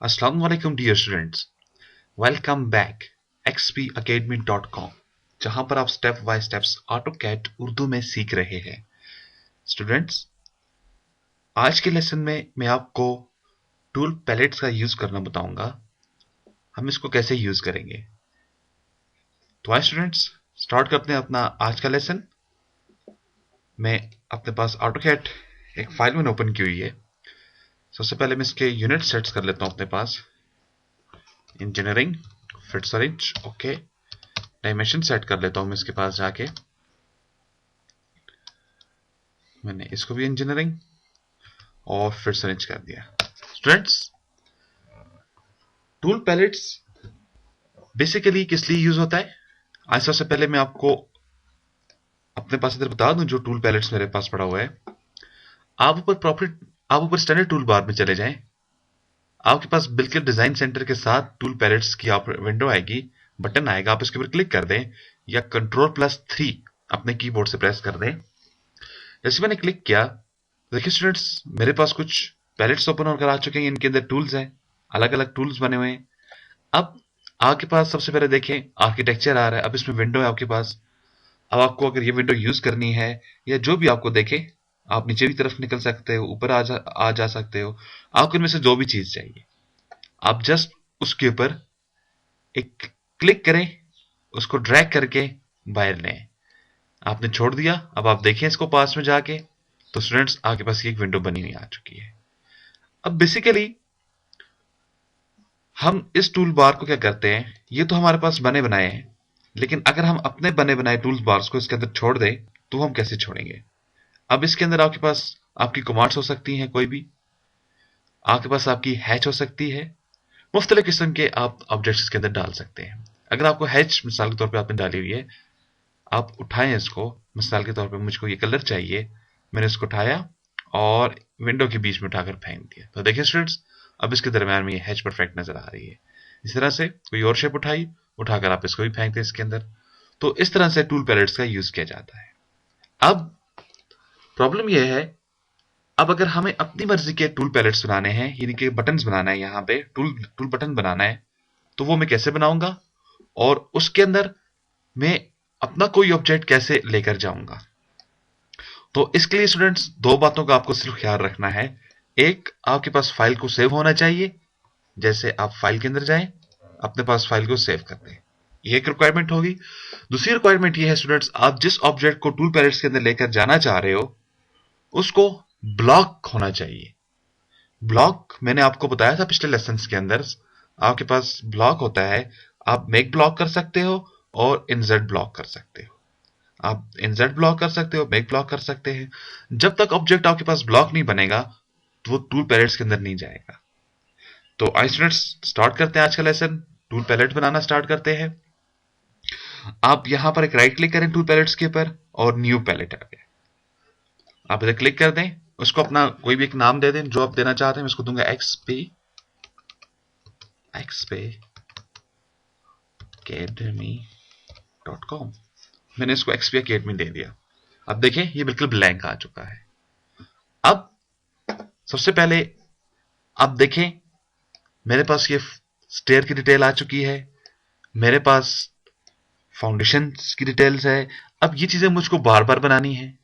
Assalamu alaikum dear students. Welcome back xpacademy.com जहां पर आप step by steps AutoCAD Urdu में सीख रहे हैं। स्टूडेंट्स, आज के लेसन में मैं आपको टूल पैलेट्स का यूज करना बताऊंगा। हम इसको कैसे यूज करेंगे। तो आइए स्टूडेंट्स स्टार्ट करते हैं अपना आज का लेसन। मैं अपने पास ऑटोकैड एक फाइल मैंने ओपन की हुई है। सबसे पहले मैं इसके यूनिट सेट्स कर लेता हूं अपने पास। Engineering fits arrange, okay. Dimension set कर लेता हूं मैं इसके पास जाके। मैंने इसको भी इंजीनियरिंग और फिट्स अरेंज कर दिया। स्टूडेंट्स, टूल पैलेट्स बेसिकली किस लिए यूज होता है, आज सबसे पहले मैं आपको अपने पास इधर बता दूं। जो टूल पैलेट्स मेरे पास पड़ा हुआ है, आप ऊपर स्टैंडर्ड टूल बार में चले जाएं। आपके पास बिल्कुल डिजाइन सेंटर के साथ टूल पैलेट्स की आप विंडो आएगी, बटन आएगा, आप इसके ऊपर क्लिक कर दें या Ctrl+3 अपने कीबोर्ड से प्रेस कर दें। जैसे मैंने क्लिक किया, देखिए स्टूडेंट्स मेरे पास कुछ पैलेट्स ओपन होकर आ चुके हैं। इनके अंदर टूल्स हैं, अलग अलग टूल्स बने हुए हैं। अब आपके पास सबसे पहले देखें आर्किटेक्चर आ रहा है। अब इसमें विंडो है आपके पास। अब आपको अगर ये विंडो यूज करनी है या जो भी आपको देखे, आप नीचे की तरफ निकल सकते हो, ऊपर आ जा सकते हो। आपको इनमें से जो भी चीज चाहिए, आप जस्ट उसके ऊपर एक क्लिक करें, उसको ड्रैग करके बाहर लें। आपने छोड़ दिया। अब आप देखें इसको पास में जाके, तो स्टूडेंट्स आपके पास एक विंडो बनी हुई आ चुकी है। अब बेसिकली हम इस टूल बार को क्या करते हैं, ये तो हमारे पास बने बनाए हैं, लेकिन अगर हम अपने बने बनाए टूल बार्स को इसके अंदर छोड़ दें तो हम कैसे छोड़ेंगे। अब इसके अंदर आपके पास आपकी कमांड्स हो सकती हैं, कोई भी आपके पास आपकी हैच हो सकती है। मुख्तलिफ किस्म के आप ऑब्जेक्ट्स के अंदर डाल सकते हैं। अगर आपको हैच मिसाल के तौर पे आपने डाली हुई है, आप उठाएं इसको। मिसाल के तौर पे मुझको ये कलर चाहिए, मैंने इसको उठाया और विंडो के बीच में उठाकर फेंक दिया। तो देखिए स्टूडेंट्स, अब इसके दरम्यान में ये हैच परफेक्ट नजर आ रही है। इस तरह से कोई और शेप उठाकर आप इसको भी फेंक दें इसके अंदर। तो इस तरह से टूल पैलेट्स का यूज किया जाता है। अब प्रॉब्लम यह है, अब अगर हमें अपनी मर्जी के टूल पैलेट्स बनाने हैं, यानी कि बटन्स बनाना है, यहाँ पे टूल बटन बनाना है, तो वो मैं कैसे बनाऊंगा और उसके अंदर मैं अपना कोई ऑब्जेक्ट कैसे लेकर जाऊंगा। तो इसके लिए स्टूडेंट्स दो बातों का आपको सिर्फ ख्याल रखना है। एक, आपके पास फाइल को सेव होना चाहिए। जैसे आप फाइल के अंदर जाएं, अपने पास फाइल को सेव कर दें, ये एक रिक्वायरमेंट होगी। दूसरी रिक्वायरमेंट ये है स्टूडेंट्स, आप जिस ऑब्जेक्ट को टूल पैलेट्स के अंदर लेकर जाना चाह रहे हो उसको ब्लॉक होना चाहिए। ब्लॉक मैंने आपको बताया था पिछले लेसन के अंदर, आपके पास ब्लॉक होता है। आप मेक ब्लॉक कर सकते हो और इनजेड ब्लॉक कर सकते हो। आप इनजेड ब्लॉक कर सकते हो, मेक ब्लॉक कर सकते हैं। जब तक ऑब्जेक्ट आपके पास ब्लॉक नहीं बनेगा तो वो टूल पैलेट्स के अंदर नहीं जाएगा। तो आई स्टूडेंट्स स्टार्ट करते हैं आज का लेसन। टूल पैलेट बनाना स्टार्ट करते हैं। आप यहां पर एक राइट क्लिक करें टूल पैलेट्स के ऊपर और न्यू पैलेट आ गया। आप इधर क्लिक कर दें, उसको अपना कोई भी एक नाम दे दें जो आप देना चाहते हैं। मैं इसको दूंगा xpacademy.com। मैंने इसको XP Academy दे दिया। अब देखें ये बिल्कुल ब्लैंक आ चुका है। अब सबसे पहले आप देखें मेरे पास ये स्टेयर की डिटेल आ चुकी है, मेरे पास फाउंडेशन की डिटेल्स है। अब ये चीजें मुझको बार बार बनानी है।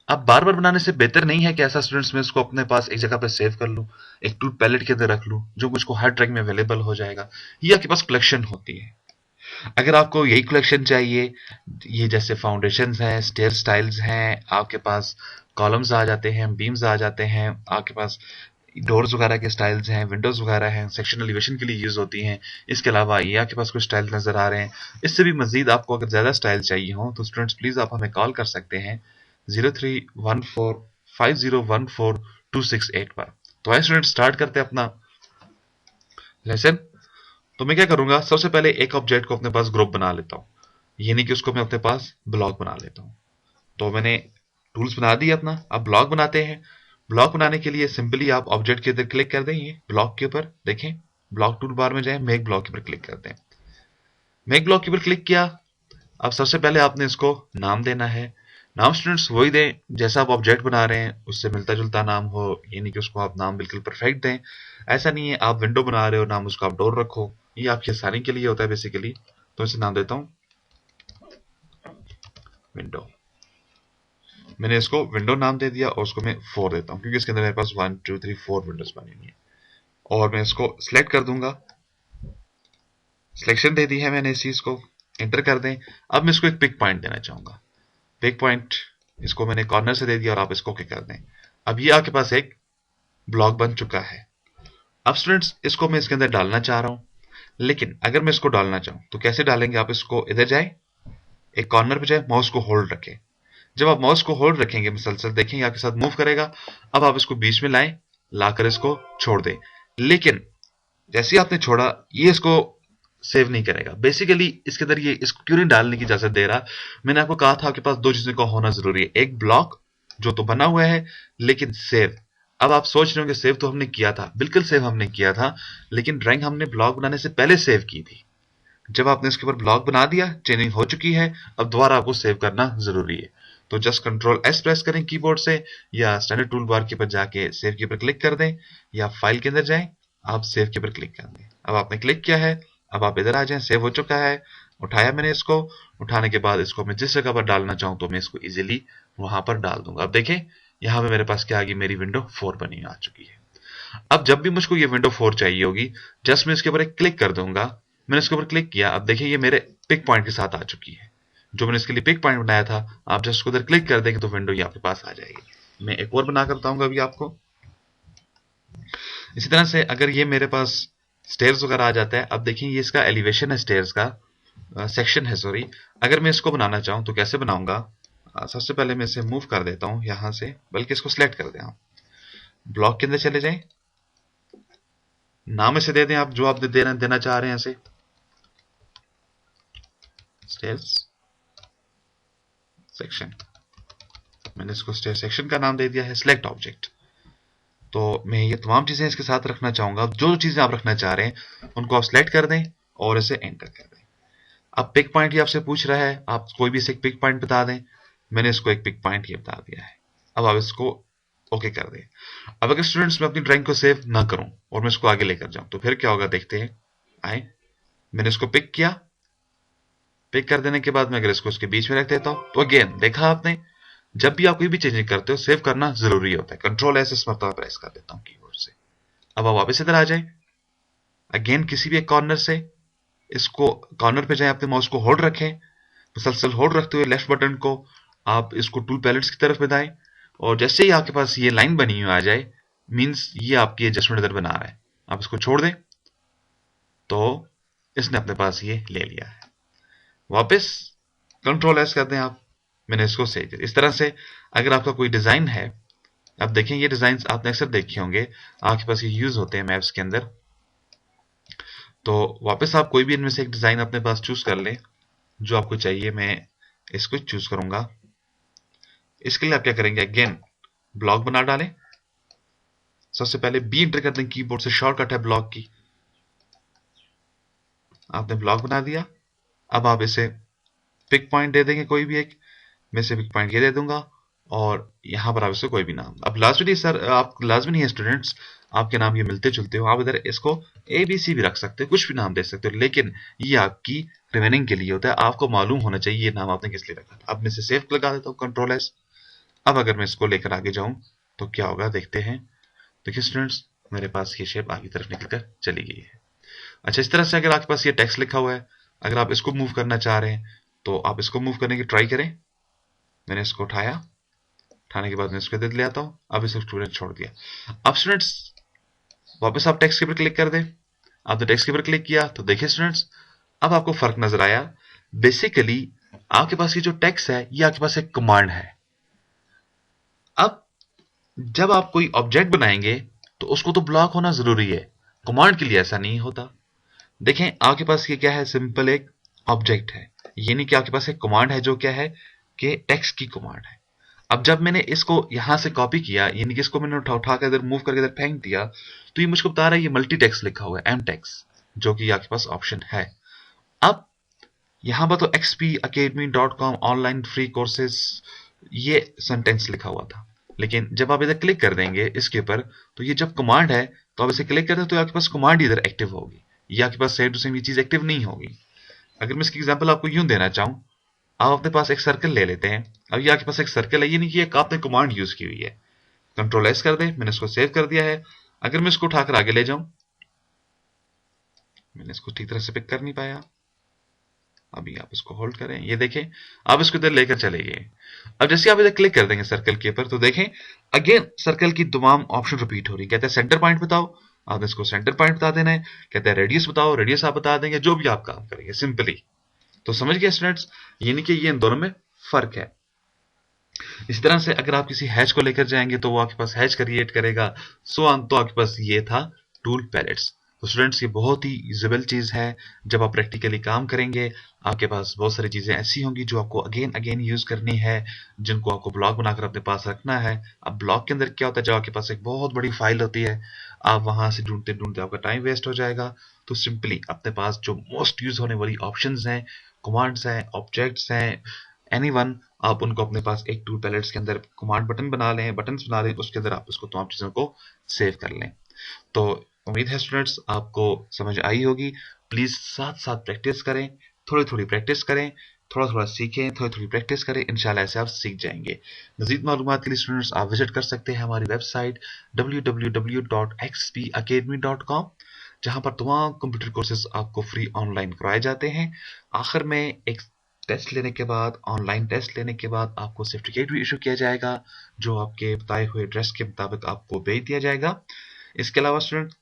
अब बार बार बनाने से बेहतर नहीं है कि ऐसा स्टूडेंट्स मैं इसको अपने पास एक जगह पर सेव कर लूं, एक टूल पैलेट के अंदर रख लूं जो मुझको हर ट्रैक में अवेलेबल हो जाएगा। ये आपके पास कलेक्शन होती है। अगर आपको यही कलेक्शन चाहिए, ये जैसे फाउंडेशंस हैं, स्टेयर स्टाइल्स हैं, आपके पास कॉलम्स आ जाते हैं, बीम्स आ जाते हैं, आपके पास डोर्स वगैरह के स्टाइल्स हैं, विंडोज वगैरह हैं, सेक्शन एलिवेशन के लिए यूज होती हैं। इसके अलावा ये आपके पास कुछ स्टाइल नजर आ रहे हैं। इससे भी मजीद आपको अगर ज्यादा स्टाइल चाहिए हो तो स्टूडेंट्स प्लीज आप हमें कॉल कर सकते हैं 03145014 पर। तो आइए स्टूडेंट स्टार्ट करते हैं अपना लेसन। तो मैं क्या करूंगा, सबसे पहले एक ऑब्जेक्ट को अपने पास ग्रुप बना लेता हूं, यानी कि उसको मैं अपने पास ब्लॉक बना लेता हूं। तो मैंने टूल्स बना दिया अपना। अब ब्लॉक बनाते हैं। ब्लॉक बनाने के लिए सिंपली आप ऑब्जेक्ट के इधर क्लिक कर दें, ये ब्लॉक के ऊपर देखें, ब्लॉक टूल बार में जाएं, मेक ब्लॉक के ऊपर क्लिक कर दें। मेक ब्लॉक के ऊपर क्लिक किया। अब सबसे पहले आपने इसको नाम देना है। नाम स्टूडेंट्स वही दें जैसा आप ऑब्जेक्ट बना रहे हैं उससे मिलता जुलता नाम हो, यानी कि उसको आप नाम बिल्कुल परफेक्ट दें। ऐसा नहीं है आप विंडो बना रहे हो नाम उसको आप डोर रखो, ये आपकी आसानी के लिए होता है बेसिकली। तो इसे नाम देता हूं विंडो। मैंने इसको विंडो नाम दे दिया और उसको मैं 4 देता हूँ क्योंकि इसके अंदर मेरे पास 1 2 3 4 विंडोज बनी हुई है। और मैं इसको सिलेक्ट कर दूंगा, सिलेक्शन दे दी है मैंने इस चीज को, एंटर कर दें। अब मैं इसको एक पिक पॉइंट देना चाहूंगा, पिक पॉइंट इसको मैंने कॉर्नर से दे दिया और आप इसको ओके कर दें। अब ये आपके पास एक ब्लॉक बन चुका है। अब स्टूडेंट्स इसको मैं इसके अंदर डालना चाह रहा हूं, लेकिन अगर मैं इसको डालना चाहूं तो कैसे डालेंगे? आप इसको इधर जाए, एक कॉर्नर पे जाए, माउस को होल्ड रखें। जब आप माउस को होल्ड रखेंगे मुसलसल देखेंगे आपके साथ मूव करेगा। अब आप इसको बीच में लाएं, लाकर इसको छोड़ दें। लेकिन जैसे ही आपने छोड़ा ये इसको सेव नहीं करेगा। बेसिकली इसके अंदर ये इसको क्यों नहीं डालने की इजाजत दे रहा? मैंने आपको कहा था आपके पास दो चीजों का होना जरूरी है, एक ब्लॉक जो तो बना हुआ है, लेकिन सेव। अब आप सोच रहे होंगे सेव तो हमने किया था, बिल्कुल सेव हमने किया था, लेकिन ड्राइंग हमने ब्लॉक बनाने से पहले सेव की थी। जब आपने इसके ऊपर ब्लॉक बना दिया, चेंजिंग हो चुकी है, अब दोबारा आपको सेव करना जरूरी है। तो जस्ट कंट्रोल एस प्रेस करें कीबोर्ड से, या स्टैंडर्ड टूल बार के ऊपर जाके सेव के ऊपर क्लिक कर दें, या फाइल के अंदर जाएं, आप सेव के ऊपर क्लिक कर दें। अब आपने क्लिक किया है, अब आप इधर आ जाएं, सेव हो चुका है। उठाया मैंने इसको, उठाने के बाद इसको मैं जिस जगह पर डालना चाहूं तो मैं इसको इजीली वहां पर डाल दूंगा। अब देखें यहां पे मेरे पास क्या आ गई, मेरी विंडो 4 बनी आ चुकी है। अब जब भी मुझको ये विंडो 4 चाहिए होगी, जस्ट मैं इसके ऊपर एक क्लिक कर दूंगा। मैंने इसके ऊपर क्लिक किया, अब देखिए ये मेरे पिक पॉइंट के साथ आ चुकी है। जो मैंने इसके लिए पिक पॉइंट बनाया था, आप जस्ट उधर क्लिक कर देंगे तो विंडो ये आपके पास आ जाएगी। मैं एक और बनाकर बताऊंगा अभी आपको। इसी तरह से अगर ये मेरे पास स्टेयर्स वगैरह आ जाता है, अब देखिए ये इसका एलिवेशन है स्टेयर्स का, सेक्शन है सॉरी। अगर मैं इसको बनाना चाहूं तो कैसे बनाऊंगा? सबसे पहले मैं इसे मूव कर देता हूं यहां से, बल्कि इसको सिलेक्ट कर दें। आप ब्लॉक के अंदर चले जाएं, नाम इसे दे दें आप जो आप देना चाह रहे हैं इसे, स्टेयर्स सेक्शन। मैंने इसको स्टेयर सेक्शन का नाम दे दिया है। सिलेक्ट ऑब्जेक्ट, तो मैं ये तमाम चीजें इसके साथ रखना चाहूंगा। जो जो चीजें आप रखना चाह रहे हैं उनको आप सिलेक्ट कर दें और इसे एंटर कर दें। अब पिक पॉइंट ही आपसे पूछ रहा है, आप कोई भी इसे एक पिक पॉइंट बता दें। मैंने इसको एक पिक पॉइंट ही बता दिया है। अब आप इसको ओके कर दें। अब अगर स्टूडेंट्स मैं अपनी ड्राइंग को सेव ना करूं और मैं इसको आगे लेकर जाऊं तो फिर क्या होगा देखते हैं। आए, मैंने इसको पिक किया, पिक कर देने के बाद मैं अगर इसको इसके बीच में रख देता हूं तो अगेन देखा आपने, जब भी आप कोई भी चेंजिंग करते हो सेव करना जरूरी होता है। कंट्रोल एस इस मरतबा प्रेस कर देता हूं कीबोर्ड से। अब आप वापस इधर आ जाए, अगेन किसी भी एक कॉर्नर से इसको, कॉर्नर पे जाए, अपने माउस को होल्ड रखें, मुसलसल होल्ड रखते हुए लेफ्ट बटन को आप इसको टूल पैलेट्स की तरफ बढ़ाएं, और जैसे ही आपके पास ये लाइन बनी हुई आ जाए, मींस ये आपकी एडजस्टमेंट इधर बना रहा है, आप इसको छोड़ दें तो इसने अपने पास ये ले लिया है। वापस कंट्रोल एस कर दें आप, मैंने इसको सेव किया। इस तरह से अगर आपका कोई डिजाइन है, अब देखें ये डिजाइन आपने अक्सर देखे होंगे, आपके पास ये यूज होते हैं मैप्स के अंदर। तो वापस आप कोई भी इनमें से एक डिजाइन अपने पास चूज कर लें जो आपको चाहिए। मैं इसको चूज करूंगा। इसके लिए आप क्या करेंगे, अगेन ब्लॉक बना डालें। सबसे पहले बी एंटर कर दें, कीबोर्ड से शॉर्टकट है ब्लॉक की। आपने ब्लॉक बना दिया। अब आप इसे पिक पॉइंट दे देंगे कोई भी एक, मैं इसे पिक पॉइंट ये दे दूंगा, और यहां पर आप इसको कोई भी नाम। अब लाजमी सर, आप लाजमी नहीं है स्टूडेंट्स आपके नाम ये मिलते जुलते हो, आप इधर इसको ए बी सी भी रख सकते हो, कुछ भी नाम दे सकते हो, लेकिन ये आपकी रिमेनिंग के लिए होता है। आपको मालूम होना चाहिए ये नाम आपने किस लिए रखा था। अब मैं इसे सेव लगा देता हूँ, कंट्रोल एस। अब अगर मैं इसको लेकर आगे जाऊं तो क्या होगा देखते हैं। देखिए स्टूडेंट्स, मेरे पास ये शेप आगे तरफ निकलकर चली गई है। अच्छा, इस तरह से अगर आपके पास ये टेक्स्ट लिखा हुआ है, अगर आप इसको मूव करना चाह रहे हैं तो आप इसको मूव करने की ट्राई करें। मैंने इसको उठाया, उठाने के बाद मैं इसको इधर ले आता हूं। अब इसे स्टूडेंट छोड़ दिया। अब स्टूडेंट्स वापस आप टेक्स्ट के ऊपर क्लिक कर दें। आपने टेक्स्ट के ऊपर क्लिक किया तो देखिए स्टूडेंट्स, अब आपको फर्क नजर आया। बेसिकली आपके पास ये जो टेक्स्ट है ये आपके पास एक कमांड है। अब जब आप कोई ऑब्जेक्ट बनाएंगे तो उसको तो ब्लॉक होना जरूरी है, कमांड के लिए ऐसा नहीं होता। देखें आपके पास ये क्या है, सिंपल एक ऑब्जेक्ट है, ये नहीं कि आपके पास एक कमांड है जो क्या है कि टेक्स्ट की कमांड है। अब जब मैंने इसको यहां से कॉपी किया, यानी कि इसको मैंने उठा कर इधर मूव करके इधर फेंक दिया, तो ये मुझको बता रहा है ये मल्टी टेक्स्ट लिखा हुआ है, एम टेक्स्ट, जो कि आपके पास ऑप्शन है। अब यहां पर तो xpacademy.com ऑनलाइन फ्री कोर्सेज ये सेंटेंस लिखा हुआ था। लेकिन जब आप इधर क्लिक कर देंगे इसके ऊपर, तो ये जब कमांड है तो आप इसे क्लिक करते हो तो आपके पास कमांड इधर एक्टिव होगी, ये आपके पास सेव टू सेम ये चीज एक्टिव नहीं होगी। अगर मैं इसकी एग्जांपल आपको यूं देना चाहूं, आप अपने पास एक सर्कल ले लेते हैं। अब ये आपके पास एक सर्कल है, ये नहीं कि एक आपने कमांड यूज की हुई है। कंट्रोल एस कर दे, मैंने इसको सेव कर दिया है। अगर मैं इसको उठाकर आगे ले जाऊं, मैंने इसको ठीक तरह से पिक कर नहीं पाया। अभी आप इसको होल्ड करें, ये देखें आप इसको इधर लेकर चले गए। अब जैसे आप इधर क्लिक कर देंगे सर्कल के ऊपर, तो देखें अगेन सर्कल की तमाम ऑप्शन रिपीट हो रही। कहते हैं सेंटर पॉइंट बताओ, आपने इसको सेंटर पॉइंट बता देना है। कहते हैं रेडियस बताओ, रेडियस आप बता देंगे, जो भी आप काम करेंगे सिंपली। तो समझ गए स्टूडेंट्स, यानी कि ये इन दोनों में फर्क है। इस तरह से अगर आप किसी हैच को लेकर जाएंगे तो वो आपके पास हैच क्रिएट करेगा, सो ऑन। तो आपके पास ये था टूल पैलेट्स। तो स्टूडेंट्स ये बहुत ही यूजेबल चीज है। जब आप प्रैक्टिकली काम करेंगे आपके पास बहुत सारी चीजें ऐसी होंगी जो आपको अगेन अगेन यूज करनी है, जिनको आपको ब्लॉक बनाकर अपने पास रखना है। अब ब्लॉक के अंदर क्या होता है, जब आपके पास एक बहुत बड़ी फाइल होती है, आप वहां से ढूंढते ढूंढते आपका टाइम वेस्ट हो जाएगा। तो सिंपली अपने पास जो मोस्ट यूज होने वाली ऑप्शंस हैं, कमांड्स हैं, ऑब्जेक्ट्स हैं, एनीवन, आप उनको अपने पास एक टूल पैलेट्स के अंदर कमांड बटन बना लें, बटन्स बना लें, उसके अंदर आप उसको तमाम चीज़ों को सेव कर लें। तो उम्मीद है स्टूडेंट्स आपको समझ आई होगी। प्लीज़ साथ साथ प्रैक्टिस करें, थोड़ी थोड़ी प्रैक्टिस करें, थोड़ा थोड़ा सीखें, थोड़ी थोड़ी प्रैक्टिस करें, इंशाल्लाह ऐसे आप सीख जाएंगे। मजीद मालूमात के लिए स्टूडेंट्स आप विजिट कर सकते हैं हमारी वेबसाइट www.xpacademy.com, जहां पर तमाम कंप्यूटर कोर्सेज आपको फ्री ऑनलाइन करवाए जाते हैं। आखिर में एक टेस्ट लेने के बाद, ऑनलाइन टेस्ट लेने के बाद आपको सर्टिफिकेट भी इशू किया जाएगा, जो आपके बताए हुए एड्रेस के मुताबिक आपको भेज दिया जाएगा। इसके अलावा स्टूडेंट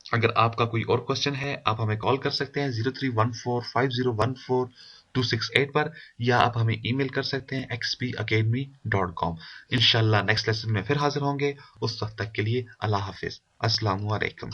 अगर आपका कोई और क्वेश्चन है आप हमें कॉल कर सकते हैं 03145014 268 पर, या आप हमें ईमेल कर सकते हैं xpacademy.com। इंशाल्लाह नेक्स्ट लेसन में फिर हाजिर होंगे। उस वक्त तक के लिए अल्लाह हाफिज, अस्सलाम वालेकुम।